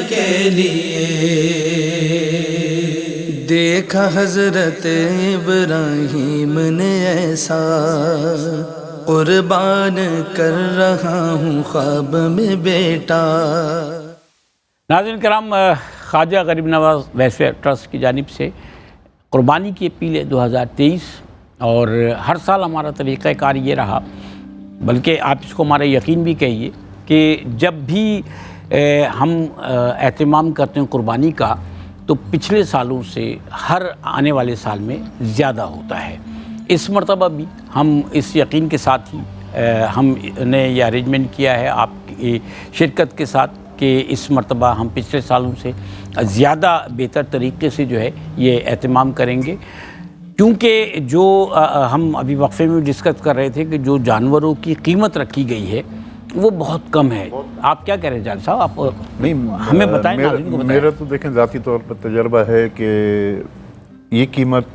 के लिए। देखा हजरत इब्राहीम ने ऐसा, कुर्बान कर रहा हूँ ख्वाब में बेटा। नाज़रीन कराम, ख्वाजा गरीब नवाज़ वेलफेयर ट्रस्ट की जानिब से कुर्बानी की अपील है 2023, और हर साल हमारा तरीक़ाकार ये रहा, बल्कि आप इसको हमारा यकीन भी कहिए कि जब भी हम एहतमाम करते हैं कुर्बानी का, तो पिछले सालों से हर आने वाले साल में ज़्यादा होता है। इस मरतबा भी हम इस यकीन के साथ ही हमने ये अरेंजमेंट किया है आपकी शिरकत के साथ कि इस मरतबा हम पिछले सालों से ज़्यादा बेहतर तरीके से जो है ये एहतमाम करेंगे, क्योंकि जो हम अभी वक्फे में डिस्कस कर रहे थे कि जो जानवरों की कीमत रखी गई है वो बहुत कम है। आप क्या कह रहे हैं जान साहब? आप नहीं हमें बताएं, नाज़रीन को बताएं। मेरा तो देखें ज़ाती तौर पर तजर्बा है कि ये कीमत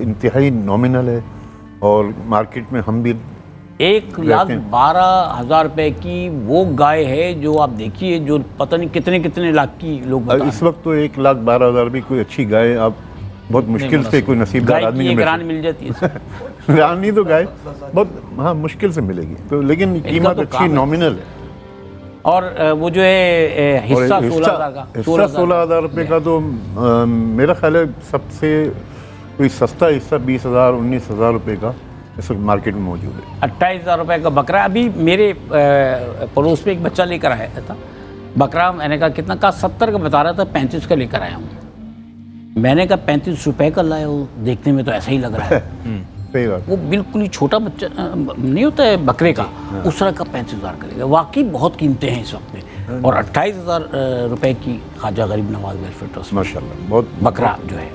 इंतहाई नॉमिनल है, और मार्केट में हम भी 1,12,000 रुपए की वो गाय है जो आप देखिए, जो पता नहीं कितने कितने लाख की लोग बता रहे हैं। इस वक्त तो 1,12,000 भी कोई अच्छी गाय आप बहुत मुश्किल से कोई नसीबदार आदमी मिल जाती है। रानी तो गाय बहुत हाँ मुश्किल से मिलेगी, तो लेकिन कीमत अच्छी नॉमिनल है। और वो जो है हिस्सा 16,000 का, 16,000 रुपये का, तो मेरा ख्याल है सबसे कोई सस्ता हिस्सा 20,000 19,000 रुपये का इस वक्त मार्केट में मौजूद है। 28,000 रुपये का बकरा अभी मेरे पड़ोस में एक बच्चा लेकर आया था बकरा। मैंने कहा कितना का? 70 का बता रहा था, 35 का लेकर आया हूँ। मैंने कहा 35 रुपए का लाया हो, देखने में तो ऐसा ही लग रहा है। सही बात। वो बिल्कुल ही छोटा बच्चा नहीं होता है बकरे का, उस तरह का 35,000 का लेगा। वाकई बहुत कीमतें हैं इस वक्त में। और 28,000 रुपए की ख्वाजा गरीब नवाज़ वेलफेयर ट्रस्ट माशाल्लाह बहुत बकरा जो है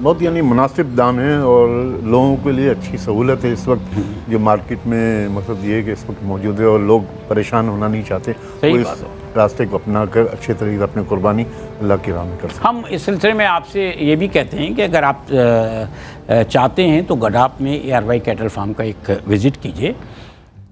बहुत यानी मुनासिब दाम है, और लोगों के लिए अच्छी सहूलत है इस वक्त जो मार्केट में। मतलब ये है कि इस वक्त मौजूद है और लोग परेशान होना नहीं चाहते, वो इस रास्ते को अपना कर अच्छे तरीके से अपनी कुर्बानी अल्लाह की राह में कर सकते। हम इस सिलसिले में आपसे ये भी कहते हैं कि अगर आप चाहते हैं तो गडाप में ARY कैटल फार्म का एक विज़िट कीजिए।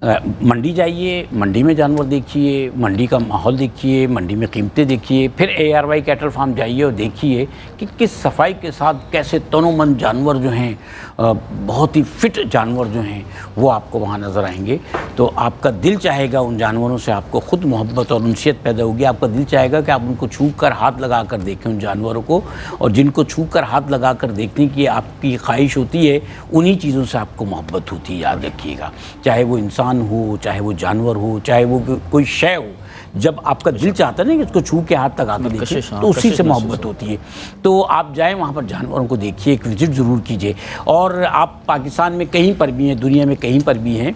मंडी जाइए, मंडी में जानवर देखिए, मंडी का माहौल देखिए, मंडी में कीमतें देखिए, फिर ARY कैटल फार्म जाइए और देखिए कि किस सफाई के साथ कैसे तनोमन जानवर जो हैं, बहुत ही फिट जानवर जो हैं वो आपको वहाँ नज़र आएंगे। तो आपका दिल चाहेगा उन जानवरों से, आपको ख़ुद मोहब्बत और उनसियत पैदा होगी। आपका दिल चाहेगा कि आप उनको छू कर हाथ लगा कर देखें उन जानवरों को, और जिनको छू कर हाथ लगा कर देखने की आपकी ख्वाहिश होती है, उन्हीं चीज़ों से आपको मोहब्बत होती है। याद रखिएगा, चाहे वो इंसान हो, चाहे वो जानवर हो, चाहे वो कोई शय हो, जब आपका दिल चाहता है ना कि इसको छू के हाथ लगा कर देखिए, तो उसी से मोहब्बत होती है। तो आप जाएं वहाँ पर, जानवरों को देखिए, एक विज़िट ज़रूर कीजिए। और आप पाकिस्तान में कहीं पर भी हैं, दुनिया में कहीं पर भी हैं,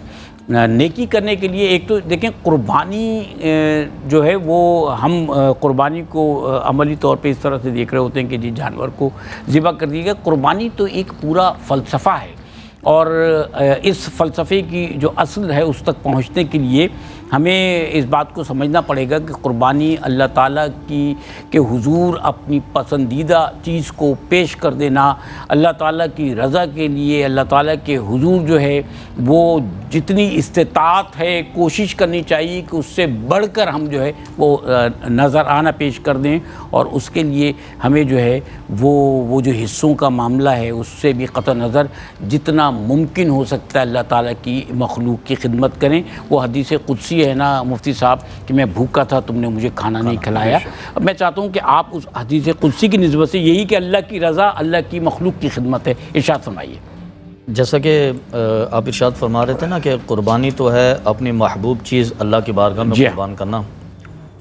नेकी करने के लिए एक तो देखें, कुर्बानी जो है वो हम कुर्बानी को अमली तौर पे इस तरह से देख रहे होते हैं कि जी जानवर को ज़िबा कर दिएगा। कुर्बानी तो एक पूरा फ़लसफ़ा है, और इस फ़लसफ़े की जो असल है उस तक पहुँचने के लिए हमें इस बात को समझना पड़ेगा कि कुर्बानी अल्लाह ताला की के हुजूर अपनी पसंदीदा चीज़ को पेश कर देना, अल्लाह ताला की रज़ा के लिए अल्लाह ताला के हुजूर जो है वो जितनी इस्तिताअत है कोशिश करनी चाहिए कि उससे बढ़कर हम जो है वो नज़राना पेश कर दें। और उसके लिए हमें जो है वो जो हिस्सों का मामला है उससे भी क़तई नज़र जितना मुमकिन हो सकता है अल्लाह ताला की मखलूक की खिदमत करें। वो हदीस कुदसी है ना मुफ्ती साहब कि मैं भूखा था, तुमने मुझे खाना नहीं खिलाया। मैं चाहता हूँ कि आप उस हदीस कुदसी की निस्बत से यही कि अल्लाह की रज़ा अल्लाह की मखलूक की खिदमत है। इरशाद फरमाइए। जैसा कि आप इरशाद फरमा रहे थे ना कि कुर्बानी तो है अपनी महबूब चीज़ अल्लाह की बारगाह में कुर्बान करना।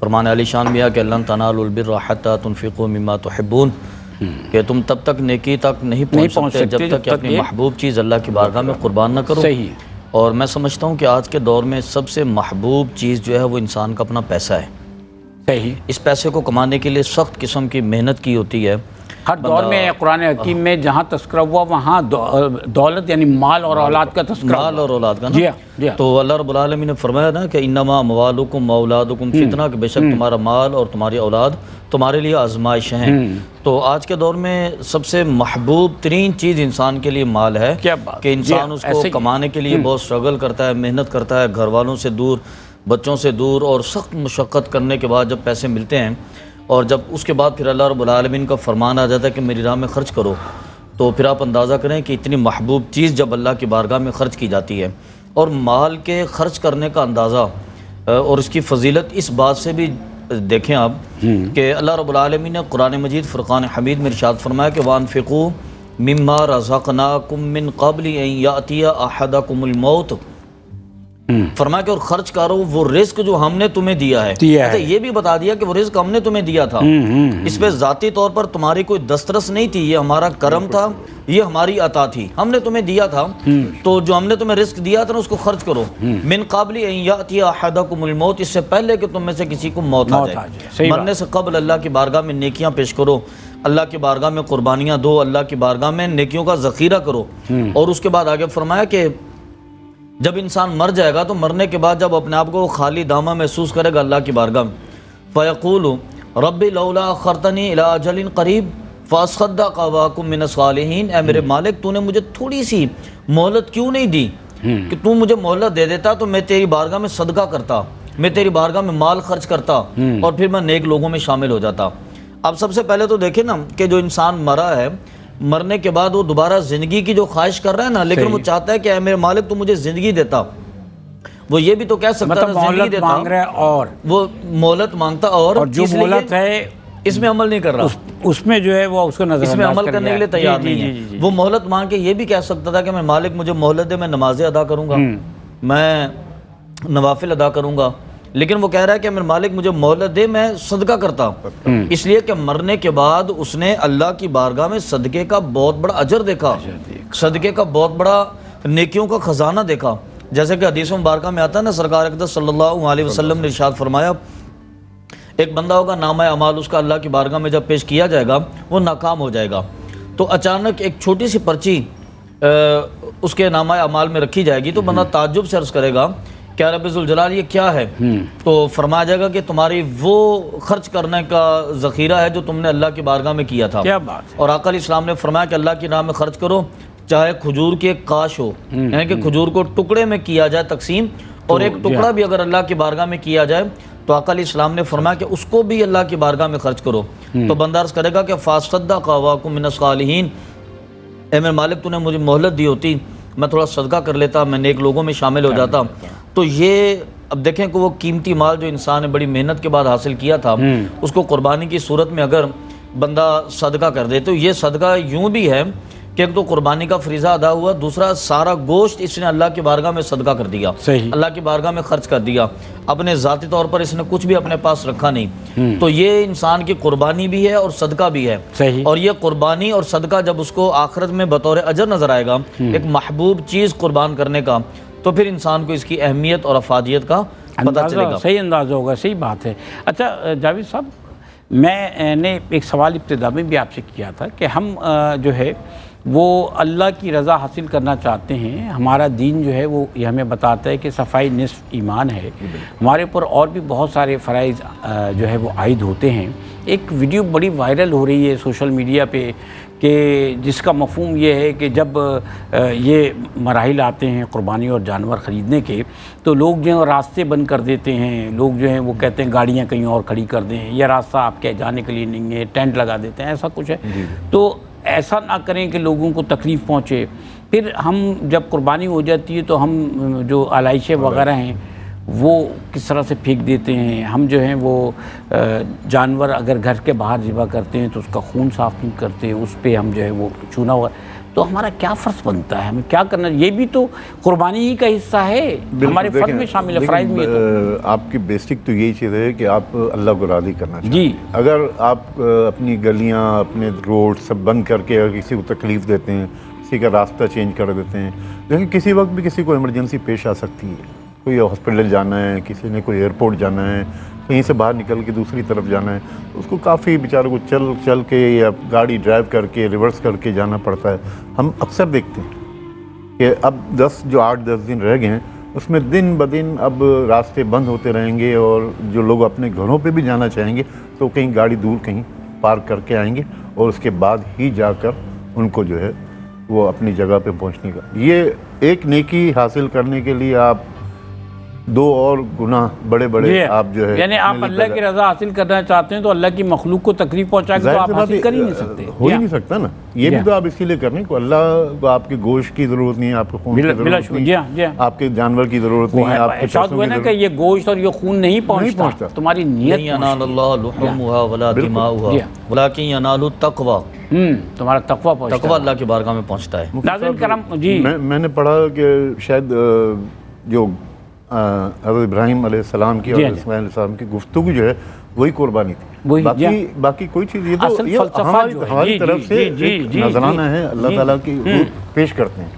फरमान अली शान भी है कि अल्लाह तनालुल बिर्रा हत्ता तुनफिकू मिम्मा तुहिब्बून, कि तुम तब तक नेकी तक नहीं पहुँच सकते जब तक कि अपनी महबूब चीज़ अल्लाह की बारगाह में कुर्बान न करो। सही। और मैं समझता हूँ कि आज के दौर में सबसे महबूब चीज़ जो है वो इंसान का अपना पैसा है। सही। इस पैसे को कमाने के लिए सख्त किस्म की मेहनत की होती है। हर दौर में कुरान हकीम में जहाँ तस्करा हुआ वहाँ दौलत यानी माल और औलाद का तस्करा, माल और औलाद का ना। जी हाँ। तो अल्लाह रब्बुल आलमीन ने फरमाया ना कि इन्नमा अमवालुकुम व औलादुकुम फितना, कि बेशक तुम्हारा माल और तुम्हारी औलाद तुम्हारे लिए आजमाइश हैं। तो आज के दौर में सबसे महबूब तरीन चीज़ इंसान के लिए माल है। क्या बात कि इंसान उसको कमाने के लिए बहुत स्ट्रगल करता है, मेहनत करता है, घर वालों से दूर, बच्चों से दूर, और सख्त मुशक्क़त करने के बाद जब पैसे मिलते हैं और जब उसके बाद फिर अल्लाह रब्बुल आलमीन का फरमान आ जाता है कि मेरी राह में ख़र्च करो, तो फिर आप अंदाज़ा करें कि इतनी महबूब चीज़ जब अल्लाह की बारगाह में ख़र्च की जाती है। और माल के ख़र्च करने का अंदाज़ा और इसकी फ़जीलत इस बात से भी देखें आप कि अल्लाह रब्बुल आलमीन ने कुरान मजीद फ़ुरक़ान हमीद में इरशाद फरमाया कि वानफ़िक़ू मिम्मा रज़क़नाकुम मिन क़ब्लि अन यातिया अहदकुमुल मौत। फरमाया कि और खर्च करो वो रिस्क जो हमने तुम्हें दिया है। अच्छा, ये भी बता दिया कि वो रिस्क हमने तुम्हें दिया था, इस पे ज़ाती तौर पर तुम्हारी कोई दस्तरस नहीं थी, ये हमारा करम था, ये हमारी अता थी, हमने तुम्हें दिया था। तो जो हमने तुम्हें रिस्क दिया था ना उसको खर्च करो। मिन क़ब्लि अन यातिया अहदकुमुल मौत, इससे पहले कि तुम में से किसी को मौत आ जाए। मरने से कब्ल अल्लाह की बारगाह में नेकियां पेश करो, अल्लाह की बारगाह में कुर्बानियाँ दो, अल्लाह की बारगाह में नेकियों का ज़ख़ीरा करो। और उसके बाद आगे फरमाया कि जब इंसान मर जाएगा तो मरने के बाद जब अपने आप को खाली दामा महसूस करेगा अल्लाह की बारगाह में, फ़यक़ूलु रब्बी लौला अख़रतनी इला अजलिन क़रीब फ़अस्सद्दक़ व अकुम मिनस सालिहीन। ऐ मेरे मालिक, तूने मुझे थोड़ी सी मोहलत क्यों नहीं दी कि तू मुझे मोहलत दे देता तो मैं तेरी बारगाह में सदका करता, मैं तेरी बारगाह में माल खर्च करता और फिर मैं नेक लोगों में शामिल हो जाता। अब सबसे पहले तो देखें ना कि जो इंसान मरा है, मरने के बाद वो दोबारा ज़िंदगी की जो ख्वाहिश कर रहा है ना, लेकिन वो चाहता है कि मेरे मालिक तू मुझे ज़िंदगी देता। वो ये भी तो कह सकता है ज़िंदगी देता, मांग रहा है और वो मोहलत मांगता और जो मोहलत है इसमें अमल नहीं कर रहा, उसमें जो है वो उसको नजर इसमें अमल करने के लिए तैयार नहीं है। वो मोहलत मांग के ये भी कह सकता था कि मैं मालिक मुझे मोहलत दे, मैं नमाजें अदा करूँगा, मैं नवाफिल अदा करूँगा, लेकिन वो कह रहा है कि मेरे मालिक मुझे मोहलत दे, मैं सदका करता। इसलिए कि मरने के बाद उसने अल्लाह की बारगाह में सदके का बहुत बड़ा अजर देखा, सदके का बहुत बड़ा नेकियों का खजाना देखा। जैसे कि हदीस मुबारक में आता है ना, सरकार अक़दस सल्लल्लाहु अलैहि वसल्लम ने इरशाद फरमाया, एक बंदा होगा नामा अमाल उसका अल्लाह की बारगाह में जब पेश किया जाएगा वो नाकाम हो जाएगा। तो अचानक एक छोटी सी पर्ची उसके नामा अमाल में रखी जाएगी, तो बंदा ताज्जुब से अर्ज़ करेगा क्या रब्बे ज़ुल जलाल ये क्या है? तो फरमाया जाएगा कि तुम्हारी वो खर्च करने का ज़ख़ीरा है जो तुमने अल्लाह की बारगाह में किया था। क्या बात है। और आका इस्लाम ने फरमाया कि अल्लाह की राह में खर्च करो, चाहे खजूर की एक काश हो, यानी कि खजूर को टुकड़े में किया जाए तकसीम, और एक टुकड़ा भी अगर अल्लाह की बारगाह में किया जाए तो आका इस्लाम ने फरमाया कि उसको भी अल्लाह की बारगाह में खर्च करो। तो बंदा अर्ज़ करेगा कि फ़अस्सद्दक़ व अकुम मिनस सालिहीन, ए मेरे मालिक तूने मुझे मोहलत दी होती, मैं थोड़ा सदका कर लेता, मैं नेक लोगों में शामिल हो जाता। तो ये अब देखें कि वो कीमती माल जो इंसान ने बड़ी मेहनत के बाद हासिल किया था, उसको कुर्बानी की सूरत में अगर बंदा सदका कर दे तो ये सदका यूँ भी है कि एक तो कुर्बानी का फरीज़ा अदा हुआ, दूसरा सारा गोश्त इसने अल्लाह की बारगाह में सदका कर दिया, अल्लाह की बारगाह में खर्च कर दिया, अपने ज़ाती तौर पर इसने कुछ भी अपने पास रखा नहीं। तो ये इंसान की कुर्बानी भी है और सदका भी है। और ये कुर्बानी और सदका जब उसको आखिरत में बतौर अजर नज़र आएगा एक महबूब चीज़ कुर्बान करने का, तो फिर इंसान को इसकी अहमियत और अफादियत का पता चलेगा, सही अंदाज़ा होगा। सही बात है। अच्छा जावेद साहब, मैंने एक सवाल इब्तिदा में भी आपसे किया था कि हम जो है वो अल्लाह की रज़ा हासिल करना चाहते हैं। हमारा दीन जो है वो ये हमें बताता है कि सफ़ाई निस्फ़ ईमान है, हमारे ऊपर और भी बहुत सारे फ़राइज़ जो है वो आयद होते हैं। एक वीडियो बड़ी वायरल हो रही है सोशल मीडिया पे कि जिसका मफ़हूम ये है कि जब ये मराहिल आते हैं क़ुरबानी और जानवर ख़रीदने के, तो लोग जो हैं रास्ते बंद कर देते हैं, लोग जो हैं वो कहते हैं गाड़ियाँ कहीं और खड़ी कर दें, यह रास्ता आपके जाने के लिए नहीं है, टेंट लगा देते हैं, ऐसा कुछ है। तो ऐसा ना करें कि लोगों को तकलीफ़ पहुँचे। फिर हम जब कुर्बानी हो जाती है तो हम जो आलाइशें वगैरह हैं वो किस तरह से फेंक देते हैं। हम जो हैं वो जानवर अगर घर के बाहर ज़िबा करते हैं तो उसका खून साफ़ नहीं करते, उस पर हम जो है वो चूना हुआ, तो हमारा क्या फ़र्ज़ बनता है, हमें क्या करना? ये भी तो कुर्बानी ही का हिस्सा है, हमारे फ़र्ज़ में शामिल है, फ़राइज़ में। तो आपकी बेसिक तो यही चीज़ है कि आप अल्लाह को राज़ी करना चाहिए जी। अगर आप अपनी गलियाँ, अपने रोड सब बंद करके अगर किसी को तकलीफ़ देते हैं, किसी का रास्ता चेंज कर देते हैं, लेकिन किसी वक्त भी किसी को इमरजेंसी पेश आ सकती है, कोई हॉस्पिटल जाना है, किसी ने कोई एयरपोर्ट जाना है, कहीं से बाहर निकल के दूसरी तरफ जाना है, तो उसको काफ़ी बेचारे को चल के या गाड़ी ड्राइव करके रिवर्स करके जाना पड़ता है। हम अक्सर देखते हैं कि अब 8-10 दिन रह गए हैं, उसमें दिन ब दिन अब रास्ते बंद होते रहेंगे और जो लोग अपने घरों पे भी जाना चाहेंगे तो कहीं गाड़ी दूर कहीं पार्क करके आएंगे और उसके बाद ही जाकर उनको जो है वो अपनी जगह पे पहुंचने का, ये एक नेकी हासिल करने के लिए आप दो और गुना बड़े बड़े आप जो है यानी आप अल्लाह की रज़ा हासिल करना चाहते हैं तो अल्लाह की मखलूक को तकलीफ पहुंचा के तो आप हासिल कर ही नहीं सकते, हो ही नहीं सकता ना। ये भी तो आप इसके लिए करने को, अल्लाह को आपके गोश्त की जरूरत नहीं है, आपके खून की जरूरत नहीं, आपके जानवर की जरूरत नहीं है, आपके पैसों की जरूरत, ये गोश्त और ये खून नहीं पहुंचता, तुम्हारी नियत, तुम्हारा तकवा पहुंचता है, तकवा अल्लाह की बारगाह में पहुंचता है। नाज़रीन करम जी, मैंने पढ़ा कि शायद जो हज़रत इब्राहीम अलैहिस्सलाम की और इस्माइल अलैहिस्सलाम की गुफ्तगू जो है वही कुर्बानी थी। बाकी कोई चीज़ ये तो हमारी तरफ से एक नजराना है, अल्लाह ताला की पेश करते हैं,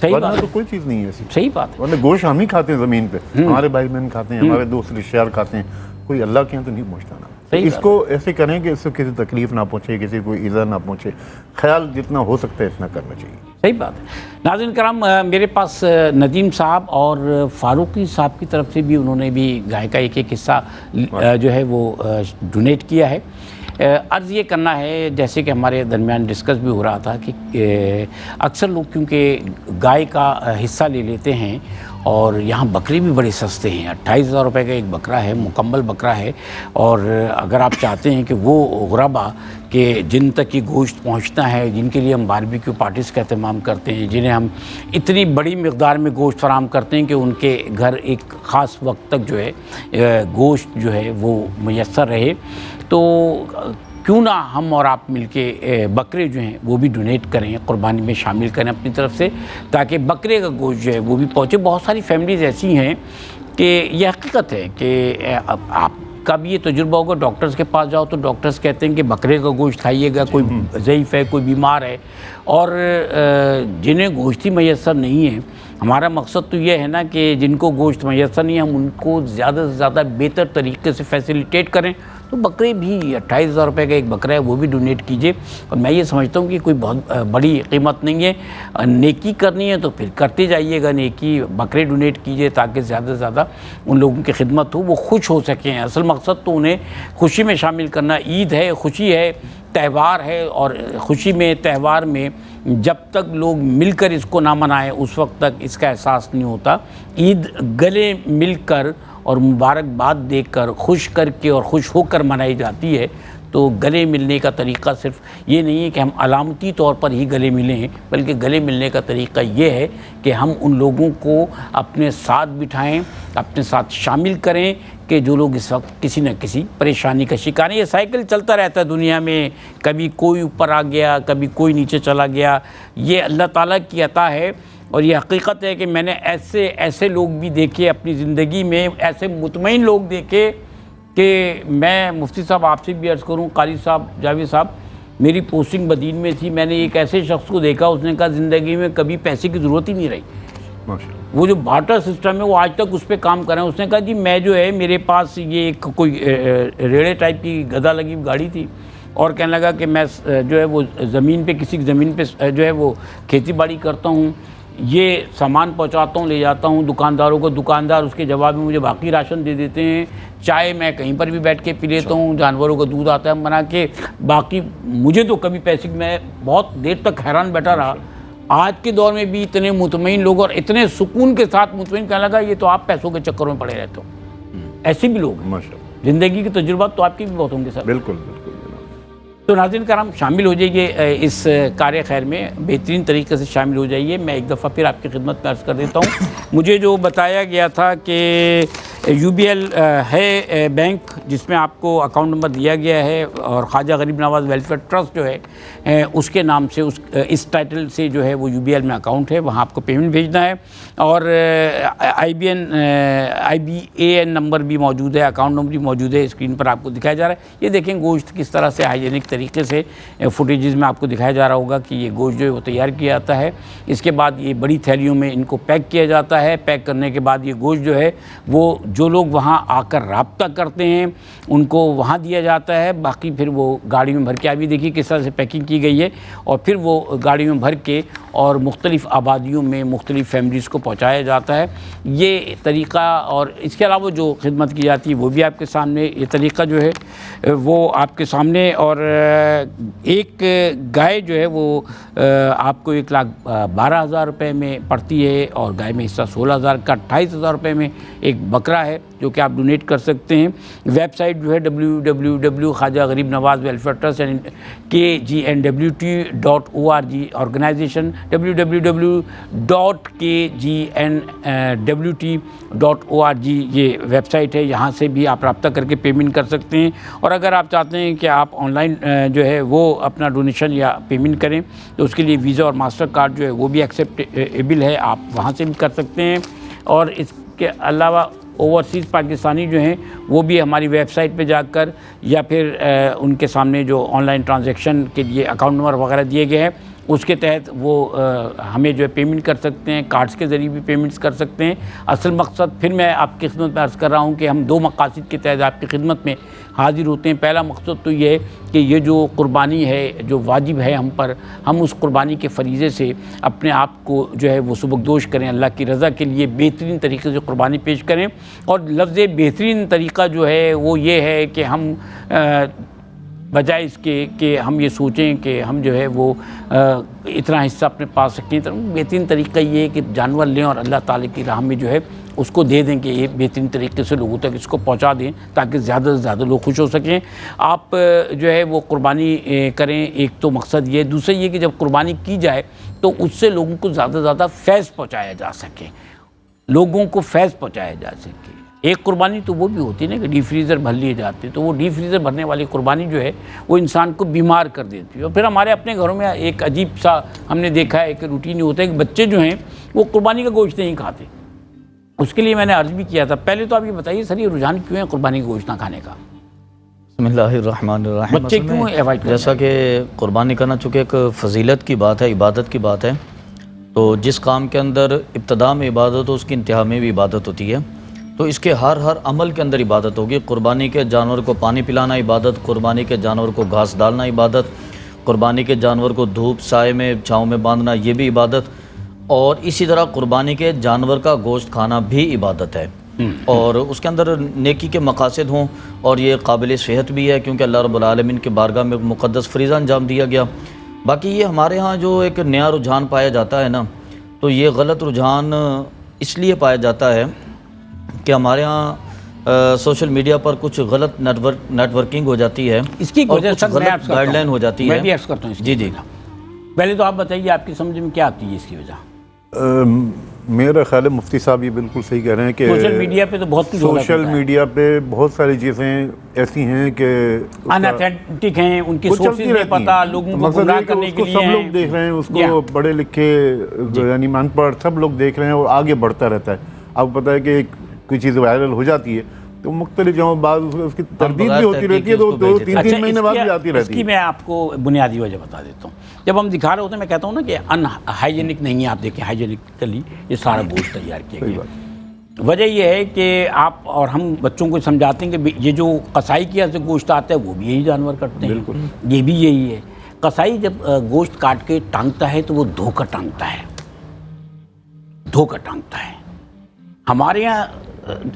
सही बात तो कोई चीज़ नहीं है ऐसी। सही बात है, वरना गोश्त हम ही खाते हैं ज़मीन पे, हमारे भाई बहन खाते हैं, हमारे दोस्त रिश्तेदार खाते हैं, कोई अल्लाह के यहाँ तो नहीं पहुँचता ना। तो इसको ऐसे करें कि इससे किसी तकलीफ ना पहुँचे, किसी को ईज़ा ना पहुँचे, ख्याल जितना हो सकता है इतना करना चाहिए। सही बात है। नाज़रीन करम, मेरे पास नदीम साहब और फारूकी साहब की तरफ से भी उन्होंने भी गाय का एक हिस्सा जो है वो डोनेट किया है। अर्ज़ ये करना है, जैसे कि हमारे दरमियान डिस्कस भी हो रहा था कि अक्सर लोग क्योंकि गाय का हिस्सा ले लेते हैं और यहाँ बकरे भी बड़े सस्ते हैं, 28,000 रुपये का एक बकरा है, मुकम्मल बकरा है। और अगर आप चाहते हैं कि वो गुरबा के जिन तक ये गोश्त पहुँचता है, जिनके लिए हम बारबेक्यू पार्टीज़ का एहतमाम करते हैं, जिन्हें हम इतनी बड़ी मिक़दार में गोश्त फराहम करते हैं कि उनके घर एक ख़ास वक्त तक जो है गोश्त जो है वो मुयस्सर रहे, तो क्यों ना हम और आप मिलके बकरे जो हैं वो भी डोनेट करें, कुर्बानी में शामिल करें अपनी तरफ से, ताकि बकरे का गोश्त जो है वो भी पहुँचे। बहुत सारी फैमिलीज़ ऐसी हैं कि यह हकीकत है कि आपका भी ये तजुर्बा होगा, डॉक्टर्स के पास जाओ तो डॉक्टर्स कहते हैं कि बकरे का गोश्त खाइएगा, कोई ज़ईफ़ है, कोई बीमार है, और जिन्हें गोश्त ही मैसर नहीं है। हमारा मकसद तो ये है ना कि जिनको गोश्त मैसर नहीं है हम उनको ज़्यादा से ज़्यादा बेहतर तरीके से फैसिलिटेट करें। तो बकरे भी 28,000 रुपये का एक बकरा है वो भी डोनेट कीजिए। और मैं ये समझता हूँ कि कोई बहुत बड़ी कीमत नहीं है, नेकी करनी है तो फिर करते जाइएगा नेकी, बकरे डोनेट कीजिए ताकि ज़्यादा से ज़्यादा उन लोगों की खिदमत हो, वो खुश हो सकें। असल मकसद तो उन्हें खुशी में शामिल करना। ईद है, खुशी है, त्यौहार है, और ख़ुशी में त्यौहार में जब तक लोग मिलकर इसको ना मनाएं उस वक्त तक इसका एहसास नहीं होता। ईद गले मिलकर और मुबारकबाद देकर खुश करके और खुश होकर मनाई जाती है। तो गले मिलने का तरीक़ा सिर्फ ये नहीं है कि हम अलामती तौर पर ही गले मिलें, बल्कि गले मिलने का तरीक़ा ये है कि हम उन लोगों को अपने साथ बिठाएं, अपने साथ शामिल करें कि जो लोग इस वक्त किसी न किसी परेशानी का शिकार हैं। ये साइकिल चलता रहता है दुनिया में, कभी कोई ऊपर आ गया, कभी कोई नीचे चला गया। ये अल्लाह ताला की अता है। और ये हकीकत है कि मैंने ऐसे लोग भी देखे अपनी ज़िंदगी में, ऐसे मुतमईन लोग देखे कि मैं मुफ्ती साहब आपसे भी अर्ज़ करूं, कारी साहब, जावेद साहब, मेरी पोस्टिंग बदीन में थी, मैंने एक ऐसे शख्स को देखा, उसने कहा ज़िंदगी में कभी पैसे की ज़रूरत ही नहीं रही। वो जो बार्टर सिस्टम है वो आज तक उस पर काम कर रहे हैं। उसने कहा जी मैं जो है, मेरे पास ये एक कोई रेड़े टाइप की गधा लगी गाड़ी थी, और कहने लगा कि मैं जो है वो ज़मीन पे, किसी की ज़मीन पे जो है वो खेती बाड़ी करता हूँ, ये सामान पहुंचाता हूँ, ले जाता हूँ दुकानदारों को, दुकानदार उसके जवाब में मुझे बाकी राशन दे देते हैं, चाय मैं कहीं पर भी बैठ के पी लेता हूँ, जानवरों का दूध आता है बना के, बाकी मुझे तो कभी पैसे, मैं बहुत देर तक हैरान बैठा रहा। आज के दौर में भी इतने मुतमईन लोग और इतने सुकून के साथ मुतमईन, कहने लगा ये तो आप पैसों के चक्करों में पड़े रहते हो। ऐसे भी लोग माशाअल्लाह, ज़िंदगी के तजुर्बात तो आपकी भी बहुत होंगे सर। बिल्कुल बिल्कुल। तो नाज़रीन कराम, शामिल हो जाइए इस कार्य खैर में, बेहतरीन तरीके से शामिल हो जाइए। मैं एक दफ़ा फिर आपकी खिदमत में अर्ज़ कर देता हूँ, मुझे जो बताया गया था कि UBL है बैंक जिसमें आपको अकाउंट नंबर दिया गया है, और ख्वाजा गरीब नवाज़ वेलफेयर ट्रस्ट जो है उसके नाम से, इस टाइटल से जो है वो UBL में अकाउंट है, वहाँ आपको पेमेंट भेजना है। और IBAN नंबर भी मौजूद है, अकाउंट नंबर भी मौजूद है, स्क्रीन पर आपको दिखाया जा रहा है। ये देखें गोश्त किस तरह से हाइजीनिक तरीके से फुटेजेस में आपको दिखाया जा रहा होगा कि ये गोश्त जो है वो तैयार किया जाता है। इसके बाद ये बड़ी थैलियों में इनको पैक किया जाता है। पैक करने के बाद ये गोश्त जो है वो जो लोग वहाँ आकर राब्ता करते हैं उनको वहाँ दिया जाता है, बाकी फिर वो गाड़ी में भर के, अभी देखिए किस तरह से पैकिंग की गई है, और फिर वो गाड़ी में भर के और मुख्तलिफ़ आबादियों में मुख्तलिफ़ फैमिलीज़ को पहुँचाया जाता है। ये तरीक़ा, और इसके अलावा जो खिदमत की जाती है वो भी आपके सामने, ये तरीक़ा जो है वो आपके सामने। और एक गाय जो है वो आपको 1,12,000 रुपये में पड़ती है, और गाय में हिस्सा 16,000 का 28,000 रुपये में एक बकरा है जो कि आप डोनेट कर सकते हैं। वेबसाइट जो है www Khwaja Garib Nawaz welfare trust and KGNWT.org, organisation www.KGNWT.org ये वेबसाइट है, यहाँ से भी आप रब्ता करके पेमेंट कर सकते हैं। और अगर आप चाहते हैं कि आप ऑनलाइन जो है वो अपना डोनेशन या पेमेंट करें तो उसके लिए वीज़ा और मास्टर कार्ड जो है वो भी एक्सेप्टेबल है, आप वहाँ से भी कर सकते हैं। और इसके अलावा ओवरसीज़ पाकिस्तानी जो हैं वो भी हमारी वेबसाइट पे जाकर, या फिर उनके सामने जो ऑनलाइन ट्रांजैक्शन के लिए अकाउंट नंबर वगैरह दिए गए हैं उसके तहत वो हमें जो है पेमेंट कर सकते हैं, कार्ड्स के ज़रिए भी पेमेंट्स कर सकते हैं। असल मकसद फिर मैं आपकी खिदमत में अर्ज़ कर रहा हूँ कि हम 2 मकासद के तहत आपकी खिदमत में हाजिर होते हैं। पहला मकसद तो ये है कि ये जो कुर्बानी है जो वाजिब है हम पर, हम उस कुर्बानी के फ़रीज़े से अपने आप को जो है वो सुबकदोश करें, अल्लाह की रज़ा के लिए बेहतरीन तरीके से कुर्बानी पेश करें। और लफ्ज़ बेहतरीन तरीक़ा जो है वो ये है कि हम बजाय इसके कि हम ये सोचें कि हम जो है वो इतना हिस्सा अपने पास रखें, तो बेहतरीन तरीका ये है कि जानवर लें और अल्लाह ताला की राह में जो है उसको दे दें कि ये बेहतरीन तरीके से लोगों तक इसको पहुंचा दें ताकि ज़्यादा से ज़्यादा लोग खुश हो सकें। आप जो है वो कुर्बानी करें, एक तो मकसद ये। दूसरा ये कि जब कुर्बानी की जाए तो उससे लोगों को ज़्यादा से ज़्यादा फैज़ पहुँचाया जा सके, लोगों को फैज़ पहुँचाया जा सके। एक कुर्बानी तो वो भी होती है ना कि डीप फ्रीज़र भर लिए जाते हैं, तो वो डीप फ्रीज़र भरने वाली कुर्बानी जो है वो इंसान को बीमार कर देती है। और फिर हमारे अपने घरों में एक अजीब सा हमने देखा है कि रूटीन होता है कि बच्चे जो हैं वो कुर्बानी का गोश्त नहीं खाते। उसके लिए मैंने अर्ज़ भी किया था। पहले तो आप ये बताइए सर, ये रुझान क्यों है कुर्बानी का गोश्त ना खाने का? बिस्मिल्लाहिर्रहमानिर्रहीम। बच्चे क्यों अवॉइड करते हैं? जैसा कि कुर्बानी करना चूँकि एक फ़जीलत की बात है, इबादत की बात है, तो जिस काम के अंदर इब्तदा में इबादत हो उसकी इंतहा में भी इबादत होती है। तो इसके हर अमल के अंदर इबादत होगी। कुर्बानी के जानवर को पानी पिलाना इबादत, कुर्बानी के जानवर को घास डालना इबादत, कुर्बानी के जानवर को धूप साए में छाँव में बांधना ये भी इबादत, और इसी तरह कुर्बानी के जानवर का गोश्त खाना भी इबादत है। और उसके अंदर नेकी के मकासद हों और ये काबिल सेहत भी है क्योंकि अल्लाह रब्बुल आलमीन के बारगाह में मुक़द्दस फ़रीज़ा अंजाम दिया गया। बाकी ये हमारे यहाँ जो एक नया रुझान पाया जाता है ना, तो ये गलत रुझान इसलिए पाया जाता है कि हमारे यहाँ सोशल मीडिया पर कुछ गलत नेटवर्किंग हो जाती है, इसकी और कुछ गलत गाइडलाइन हो जाती है। मैं भी अर्ज़ करता हूँ जी जी। पहले तो आप बताइए आपकी समझ में क्या आती है इसकी वजह? मेरा ख्याल है मुफ्ती साहब ये बिल्कुल सही कह रहे हैं कि सोशल मीडिया पे तो बहुत कुछ सोशल मीडिया पे बहुत सारी चीज़ें ऐसी हैं कि अनऑथेंटिक हैं, उनकी सोर्सेज नहीं पता, लोगों को गुमराह करने के लिए सब लोग देख रहे हैं उसको, पढ़े लिखे यानी अनपढ़ सब लोग देख रहे हैं और आगे बढ़ता रहता है। आपको पता है कि कोई चीज़ वायरल हो जाती है तो मुख्तलिफ जगहों बाद उसकी तरदीद भी होती रहती है, तो 2-3 महीने बाद भी आती रहती है। इसकी मैं आपको बुनियादी वजह बता देता हूँ। जब हम दिखा रहे होते हैं मैं कहता हूँ ना कि अनहाइजेनिक नहीं है, आप देखें हाइजेनिकली ये सारा गोश्त तैयार किया गया। वजह यह है कि आप और हम बच्चों को समझाते हैं कि ये जो कसाई की से गोश्त आता है वो भी यही जानवर काटते हैं, ये भी यही है। कसाई जब गोश्त काट के टांगता है तो वो धोकर टांगता है, धोकर टांगता है। हमारे यहाँ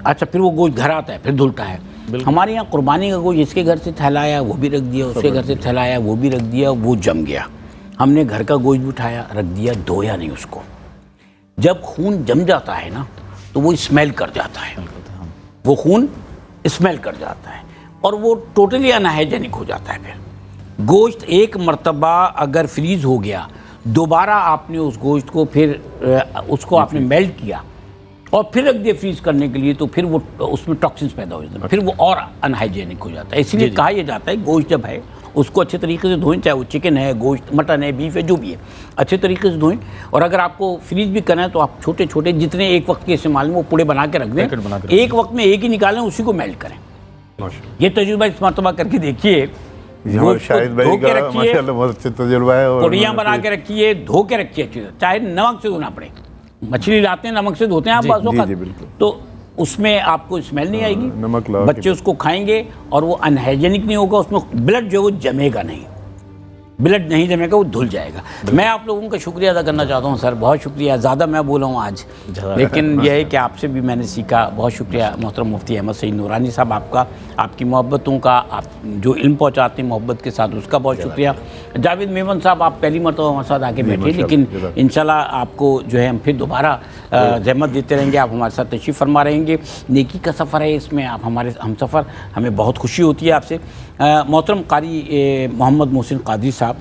अच्छा फिर वो गोश्त घर आता है फिर धुलता है। हमारे यहाँ कुर्बानी का गोश्त इसके घर से थैलाया वो भी रख दिया, उसके घर से थैलाया वो भी रख दिया, वो जम गया। हमने घर का गोश्त भी उठाया रख दिया, धोया नहीं उसको। जब खून जम जाता है ना तो वो स्मेल कर जाता है, वो खून स्मेल कर जाता है और वो टोटली अनहाइजेनिक हो जाता है। फिर गोश्त एक मर्तबा अगर फ्रीज हो गया, दोबारा आपने उस गोश्त को फिर उसको आपने मेल्ट किया और फिर रख दिया फ्रीज करने के लिए, तो फिर वो उसमें टॉक्सिन्स पैदा हो जाते हैं, फिर वो और अनहाइजेनिक हो जाता है। इसलिए कहा यह जाता है गोश्त जब है उसको अच्छे तरीके से धोएं, चाहे वो चिकन है, गोश्त, मटन है, बीफ है, जो भी है, अच्छे तरीके से धोएं। और अगर आपको फ्रीज भी करना है तो आप छोटे छोटे जितने एक वक्त के इस्तेमाल में वो पूड़े बना के रख दें, एक वक्त में एक ही निकालें, उसी को मेल्ट करें। ये तजुर्बा इस मरतबा करके देखिए, पुड़ियाँ बना के रखिए, धो के रखिए अच्छी तरह, चाहे नमक से धोना पड़े। मछली लाते हैं नमक से धोते हैं आप बाज़ औक़ात, तो उसमें आपको स्मेल नहीं आएगी, नमक लगा बच्चे उसको खाएंगे और वो अनहाइजेनिक नहीं होगा, उसमें ब्लड जो है वो जमेगा नहीं, ब्लड नहीं जमेगा, वो धुल जाएगा। मैं आप लोगों का शुक्रिया अदा करना चाहता हूँ सर, बहुत शुक्रिया। ज़्यादा मैं बोला हूँ आज, लेकिन यह है कि आपसे भी मैंने सीखा। बहुत शुक्रिया मोहतरम मुफ्ती अहमद सईद नूरानी साहब आपका, आपकी मोहब्बतों का, आप जो इल्म पहुँचाते हैं मोहब्बत के साथ, उसका बहुत शुक्रिया। जावेद मेमन साहब, आप पहली मरतबा हमारे साथ आके बैठे, लेकिन इंशाल्लाह आपको जो है हम फिर दोबारा ज़हमत देते रहेंगे, आप हमारे साथ तशरीफ़ फरमा रहेंगे। नेकी का सफ़र है, इसमें आप हमारे हम सफ़र, हमें बहुत खुशी होती है आपसे। मोहतरम कारी मोहम्मद मोहसिन कादरी साहब,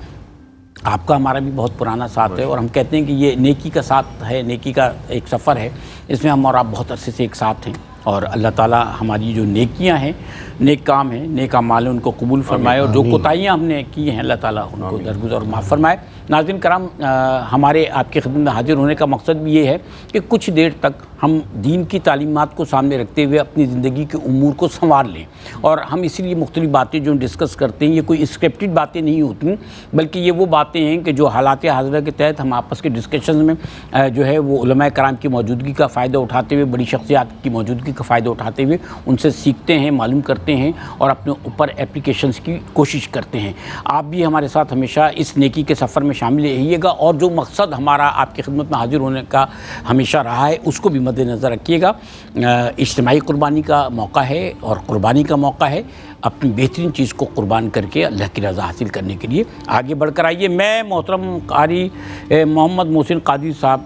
आपका हमारा भी बहुत पुराना साथ है और हम कहते हैं कि ये नेकी का साथ है, नेकी का एक सफ़र है, इसमें हम और आप बहुत अरसे से एक साथ हैं और अल्लाह ताला हमारी जो नेकियां हैं, नेक काम हैं, नेक अमाल उनको कबूल फरमाए और जो कोताहियाँ हमने की हैं अल्लाह ताला उनको दरगुज़र और माफ़ फरमाए। नाज़रीन कराम, हमारे आपकी खिदमत में हाजिर होने का मकसद भी ये है कि कुछ देर तक हम दीन की तालीमात को सामने रखते हुए अपनी ज़िंदगी के उमूर को संवार लें। और हम इसीलिए मुख्तलिफ़ बातें जो डिस्कस करते हैं, ये कोई स्क्रिप्टेड बातें नहीं होती, बल्कि ये वो बातें हैं कि जो हालात हाज़िरा के तहत हम आपस के डिस्कशन में जो है वो उलमाए कराम की मौजूदगी का फ़ायदा उठाते हुए, बड़ी शख्सियात की मौजूदगी का फ़ायदा उठाते हुए उनसे सीखते हैं, मालूम करते हैं और अपने ऊपर एप्लीकेशंस की कोशिश करते हैं। आप भी हमारे साथ हमेशा इस नेकी के सफ़र में शामिल रहिएगा और जो मकसद हमारा आपकी खिदमत में हाजिर होने का हमेशा रहा है, उसको भी मद्देनज़र रखिएगा। इज्तिमाई कुर्बानी का मौका है और कुर्बानी का मौका है, अपनी बेहतरीन चीज़ को कुर्बान करके अल्लाह की रज़ा हासिल करने के लिए आगे बढ़कर आइए। मैं मोहतरम कारी मोहम्मद मोहसिन कादरी साहब,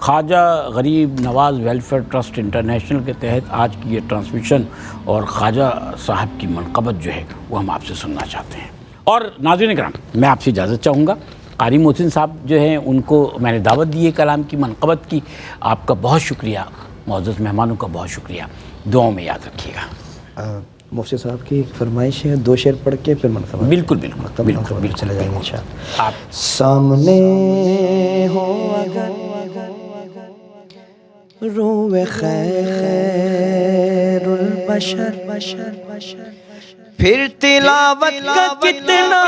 Khwaja Garib Nawaz welfare trust international के तहत आज की ये ट्रांसमिशन और ख्वाजा साहब की मनक़बत जो है वो हम आपसे सुनना चाहते हैं। और नाज़रीन किराम, मैं आपसे इजाज़त चाहूँगा। कारी मोहसिन साहब जो हैं उनको मैंने दावत दी है कलाम की मनक़बत की। आपका बहुत शुक्रिया, मुअज़्ज़ज़ मेहमानों का बहुत शुक्रिया, दुआओं में याद रखिएगा। मुफ्ती साहब की फरमाइश है, 2 शेर पढ़ के फिर मनक़बत। बिल्कुल बिल्कुल बिल्कुल बिल्कुल चले जाएंगे इंशाअल्लाह। आप सामने हो अगर रूए खैरुल बशर, फिर तिलावत का कितना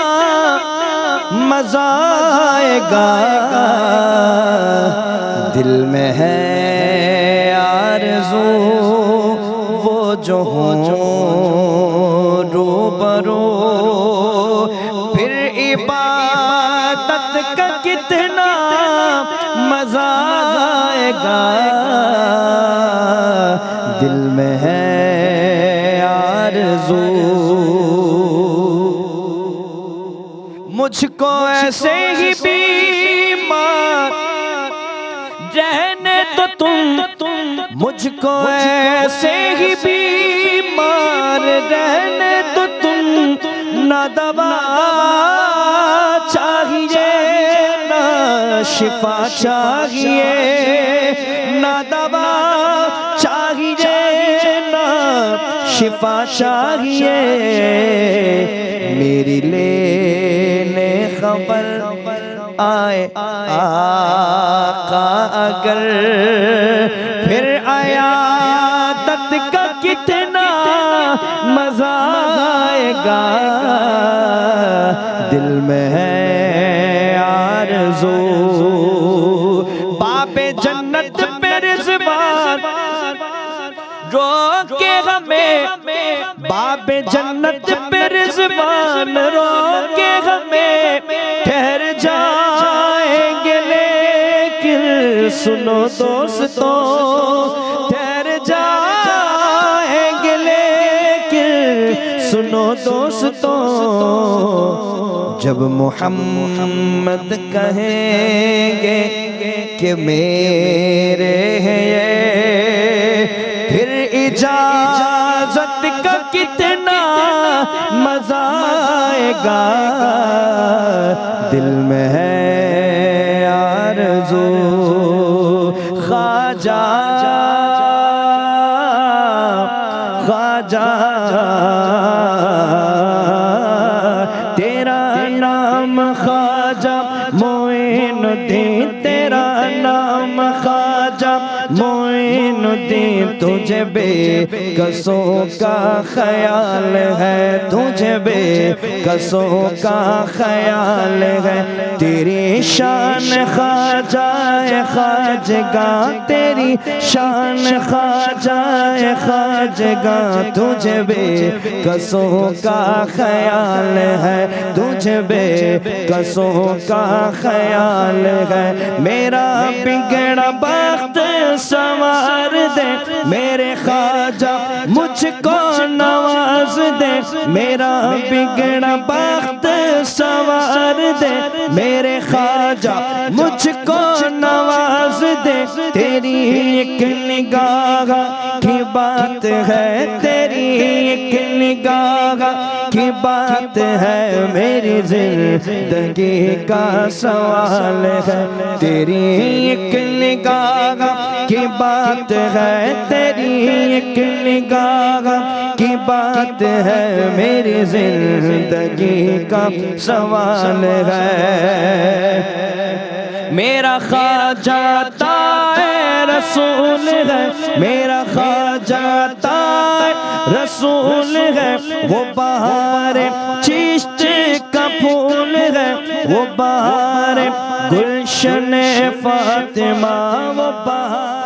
मजा आएगा। दिल में है आरज़ू वो जो हो रूबरू, फिर इबादत का कितना मजा आएगा। दिल में है आरज़ू मुझको ऐसे ही बीमार रहने तो तुम, मुझको ऐसे ही बीमार रहने तो तुम। ना दवा चाहिए ना शिफा चाहिए, ना दवा चाहिए ना शिफा चाहिए। मेरी लेने खबर आए आका अगर, फिर आयादत का कितना मजा आएगा। दिल में है आरज़ू बाबे जन्नत पे रिज़वान रोके हमें, बाबे जन्नत पे रिज़वान रोके हमें। ठहर जाएंगे लेकिन सुनो दोस्तों, ठहर जाएंगे लेकिन सुनो दोस्तों। जब मोहम्मद कहेंगे कि मेरे हैं ये, फिर इजाज़त का कितना मजा आएगा। दिल में है आरज़ू ख्वाजा ख्वाजा, तेरा नाम ख्वाजा मोइनुद्दीन, तेरा नाम ख्वाजा मोइनुद्दीन तुझे बेकसों का ख्याल है, तुझे बेकसों का ख्याल है। तेरी शान ख्वाजाए ख्वाजगा, तेरी शान ख्वाजाए ख्वाजगा, तुझे बेकसों का ख्याल है, तुझे बेकसों का ख्याल है। मेरा बिगड़ा वक्त संवार दे मेरे ख्वाजा, मुझको नवाज दे। मेरा बिगड़ा वक्त संवार दे मेरे ख्वाजा, मुझको नवाज दे। तेरी एक निगाह की बात है, तेरी एक निगाह की बात है, मेरी जिंदगी का सवाल है। तेरी एक निगाह की बात है, तेरी एक निगाह की बात है, मेरी जिंदगी का सवाल है। मेरा ख्वाजा ताए रसूल है, मेरा ख्वाजा ताए रसूल है। वो बहार चिश्त का फूल है, वो बहार गुलशन फातिमा, वो बहार